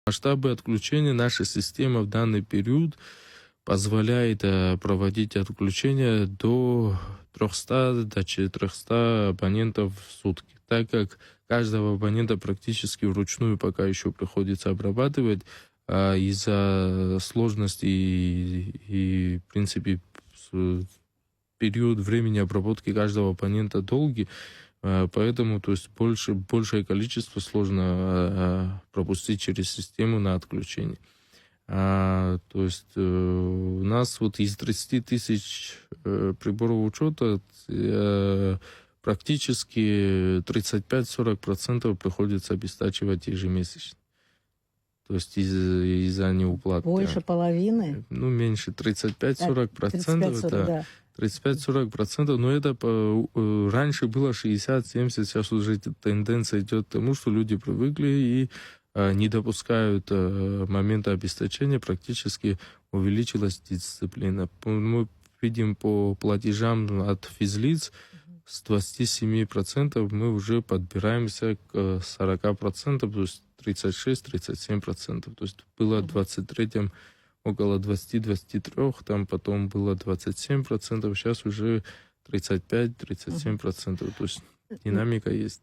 Масштабы отключения наша система в данный период позволяет проводить отключения до 300 до 400 абонентов в сутки, так как каждого абонента практически вручную пока еще приходится обрабатывать, из-за сложности и в принципе, период времени обработки каждого абонента долгий, поэтому то есть большее количество сложно пропустить через систему на отключение. То есть у нас вот из 30 тысяч приборов учета практически 35-40% приходится обестачивать ежемесячно. То есть из-за неуплаты. Больше половины? Ну, меньше, 35-40%. 35-40, да. 35-40%, но это раньше было 60-70%, сейчас уже тенденция идет к тому, что люди привыкли и не допускают момента обесточения, практически увеличилась дисциплина. Мы видим по платежам от физлиц, с 27% мы уже подбираемся к 40%, то есть 36-37%. То есть было в 23-м около 20-23, там потом было 27%, сейчас уже 35-37%. То есть динамика есть.